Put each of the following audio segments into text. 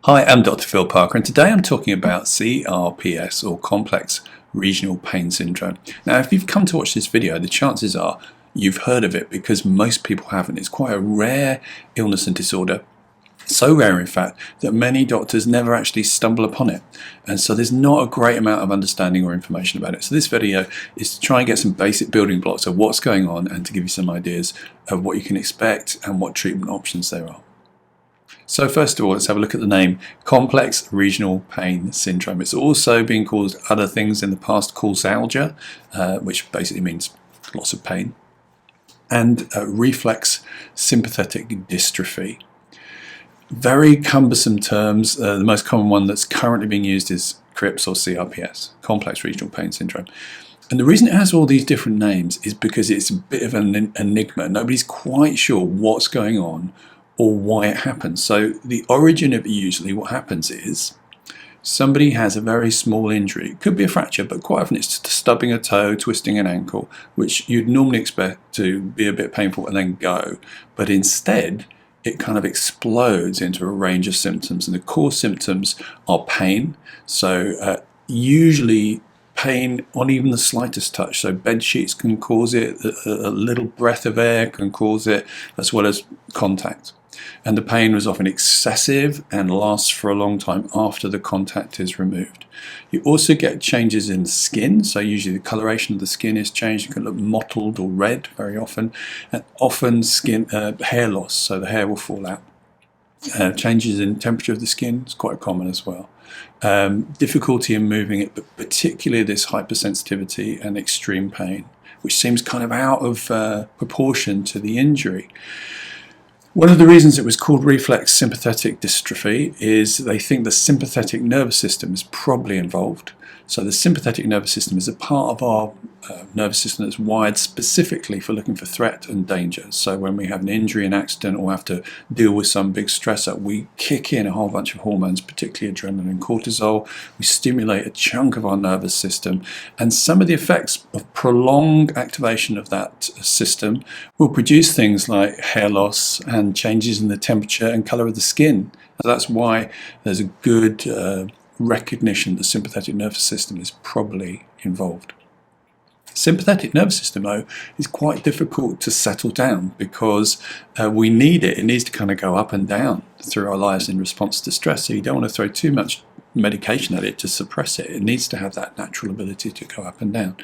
Hi, I'm Dr. Phil Parker, and today I'm talking about CRPS, or Complex Regional Pain Syndrome. Now, if you've come to watch this video, the chances are you've heard of it because most people haven't. It's quite a rare illness and disorder, so rare in fact that many doctors never actually stumble upon it, and so there's not a great amount of understanding or information about it. So this video is to try and get some basic building blocks of what's going on and to give you some ideas of what you can expect and what treatment options there are. So first of all, let's have a look at the name Complex Regional Pain Syndrome. It's also been called other things in the past, causalgia, which basically means lots of pain, and Reflex Sympathetic Dystrophy. Very cumbersome terms. The most common one that's currently being used is CRPS or CRPS, Complex Regional Pain Syndrome. And the reason it has all these different names is because it's a bit of an enigma. Nobody's quite sure what's going on or why it happens. So the origin of usually what happens is somebody has a very small injury. It could be a fracture, but quite often it's stubbing a toe, twisting an ankle, which you'd normally expect to be a bit painful and then go. But instead, it kind of explodes into a range of symptoms, and the core symptoms are pain. So usually pain on even the slightest touch. So bed sheets can cause it, a little breath of air can cause it, as well as contact. And the pain was often excessive and lasts for a long time after the contact is removed. You also get changes in skin, so usually the coloration of the skin is changed. It can look mottled or red very often, and often hair loss, so the hair will fall out. Changes in temperature of the skin is quite common as well. Difficulty in moving it, but particularly this hypersensitivity and extreme pain, which seems kind of out of proportion to the injury. One of the reasons it was called reflex sympathetic dystrophy is they think the sympathetic nervous system is probably involved. So the sympathetic nervous system is a part of our nervous system that's wired specifically for looking for threat and danger. So when we have an injury, an accident, or have to deal with some big stressor, we kick in a whole bunch of hormones, particularly adrenaline and cortisol. We stimulate a chunk of our nervous system, and some of the effects of prolonged activation of that system will produce things like hair loss and changes in the temperature and color of the skin. That's why there's a good recognition the sympathetic nervous system is probably involved. Sympathetic nervous system, though, is quite difficult to settle down because we need it. It needs to kind of go up and down through our lives in response to stress. So you don't want to throw too much medication at it to suppress it. It needs to have that natural ability to go up and down.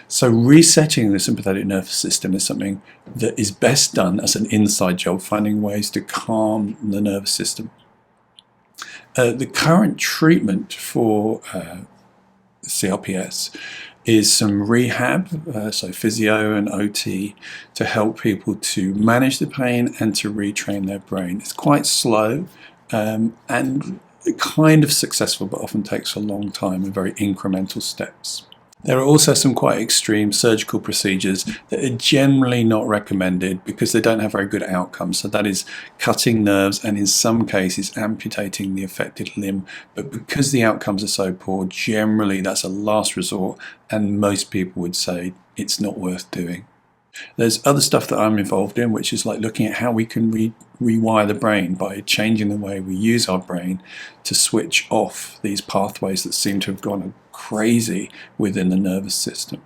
So resetting the sympathetic nervous system is something that is best done as an inside job, finding ways to calm the nervous system. The current treatment for CRPS is some rehab, so physio and OT, to help people to manage the pain and to retrain their brain. It's quite slow and kind of successful, but often takes a long time and very incremental steps. There are also some quite extreme surgical procedures that are generally not recommended because they don't have very good outcomes. So that is cutting nerves and in some cases amputating the affected limb. But because the outcomes are so poor, generally that's a last resort, and most people would say it's not worth doing. There's other stuff that I'm involved in, which is like looking at how we can rewire the brain by changing the way we use our brain to switch off these pathways that seem to have gone crazy within the nervous system.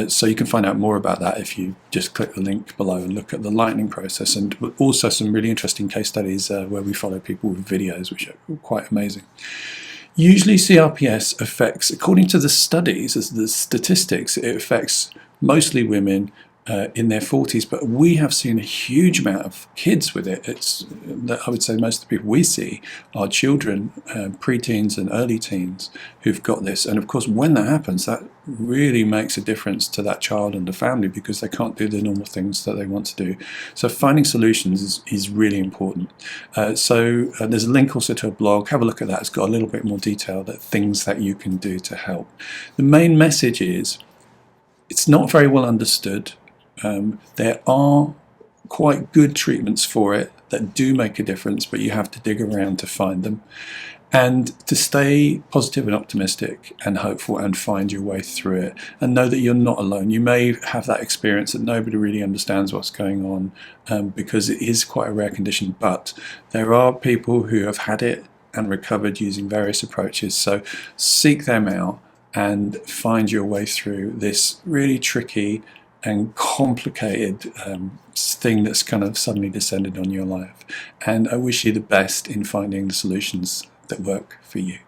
So you can find out more about that if you just click the link below and look at the lightning process, and also some really interesting case studies where we follow people with videos, which are quite amazing. Usually CRPS affects, according to the studies, as the statistics, it affects mostly women in their 40s, but we have seen a huge amount of kids with it. I would say most of the people we see are children, pre-teens and early teens who've got this. And of course, when that happens, that really makes a difference to that child and the family because they can't do the normal things that they want to do. So finding solutions is really important. There's a link also to a blog. Have a look at that. It's got a little bit more detail, that things that you can do to help. The main message is it's not very well understood. There are quite good treatments for it that do make a difference, but you have to dig around to find them. and to stay positive and optimistic and hopeful and find your way through it, and know that you're not alone. You may have that experience that nobody really understands what's going on, because it is quite a rare condition, but there are people who have had it and recovered using various approaches. So seek them out and find your way through this really tricky and complicated thing that's kind of suddenly descended on your life. And I wish you the best in finding the solutions that work for you.